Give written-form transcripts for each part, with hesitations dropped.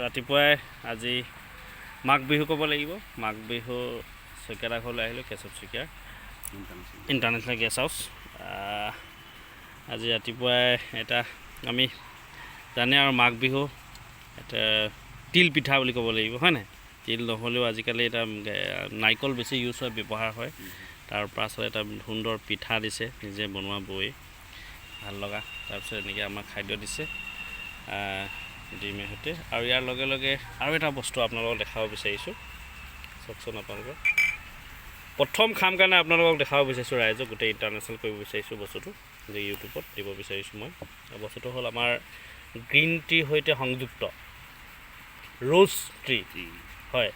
ৰাতিপুৱাই আজি মাঘ বিহু ক'ব লাগিব। মাঘ বিহু শইকীয়াৰ ঘৰলৈ আহিলোঁ, কেশৱ শইকীয়াৰ ইণ্টাৰনেশ্যনেল গেষ্ট হাউচ। আজি ৰাতিপুৱাই এটা আমি জানে আৰু মাঘ বিহু এটা তিল পিঠা বুলি ক'ব লাগিব, হয় নাই? তিল নহ'লেও আজিকালি এটা নাৰিকল বেছি ইউজ হয়, ব্যৱহাৰ হয়। তাৰ পাছত এটা সুন্দৰ পিঠা দিছে, নিজে বনোৱা বৈ ভাল লগা। তাৰপিছত এনেকৈ আমাক খাদ্য দিছে ডিমে সৈতে। আৰু ইয়াৰ লগে লগে আৰু এটা বস্তু আপোনালোকক দেখাব বিচাৰিছোঁ, চাওকচোন আপোনালোকক। প্ৰথম খাম কাৰণে আপোনালোকক দেখাব বিচাৰিছোঁ, ৰাইজক গোটেই ইণ্টাৰনেশ্যনেল কৰিব বিচাৰিছোঁ বস্তুটো, যে ইউটিউবত দিব বিচাৰিছোঁ মই। বস্তুটো হ'ল আমাৰ গ্ৰীণ টিৰ সৈতে সংযুক্ত ৰ'জ ট্ৰী, হয়।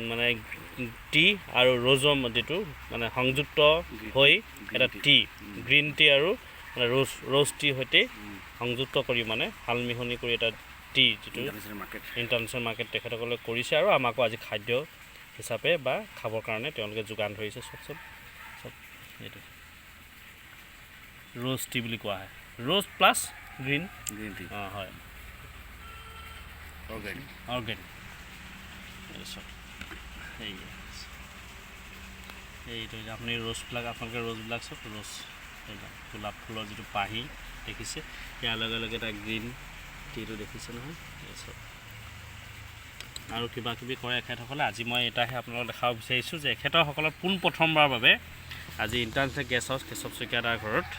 মানে টি আৰু ৰ'জৰ যিটো মানে সংযুক্ত হৈ এটা টি, গ্ৰীণ টি আৰু মানে ৰ'জ টিৰ সৈতে সংযুক্ত কৰি মানে সালমিহনি কৰি এটা টি, যিটো ইণ্টাৰনেশ্যনেল মাৰ্কেট তেখেতসকলে কৰিছে আৰু আমাকো আজি খাদ্য হিচাপে বা খাবৰ কাৰণে তেওঁলোকে যোগান ধৰিছে। চব এইটো ৰ'জ টি বুলি কোৱা হয়, ৰ'জ প্লাছ গ্ৰীণ টি। হয়, অৰ্গেনিক। এইটো আপুনি ৰ'জবিলাক আপোনালোকে ৰ'জবিলাক চব ৰ'জ গোলাপ ফুলৰ যিটো পাহি দেখিছে, ইয়াৰ লগে লগে এটা গ্ৰীণ টিটো দেখিছে নহয়, এই চব আৰু কিবা কিবি কৰে এখেতসকলে। আজি মই এটাহে আপোনালোকক দেখাব বিচাৰিছোঁ যে এখেতসকলৰ পোনপ্ৰথমবাৰৰ বাবে আজি ইণ্টাৰনেশ্যনেল গেষ্ট হাউচ কেশৱ শইকীয়াৰ ঘৰত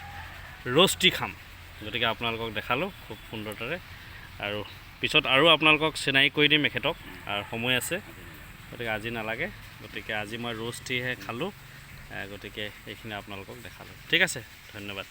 ৰ'জ টি খাম। গতিকে আপোনালোকক দেখালোঁ খুব সুন্দৰতাৰে, আৰু পিছত আৰু আপোনালোকক চিনাকি কৰি দিম এখেতক, আৰু সময় আছে, গতিকে আজি নালাগে। গতিকে আজি মই ৰ'জ টিহে খালোঁ, গতিকে এইখিনি আপোনালোকক দেখালোঁ। ঠিক আছে, ধন্যবাদ।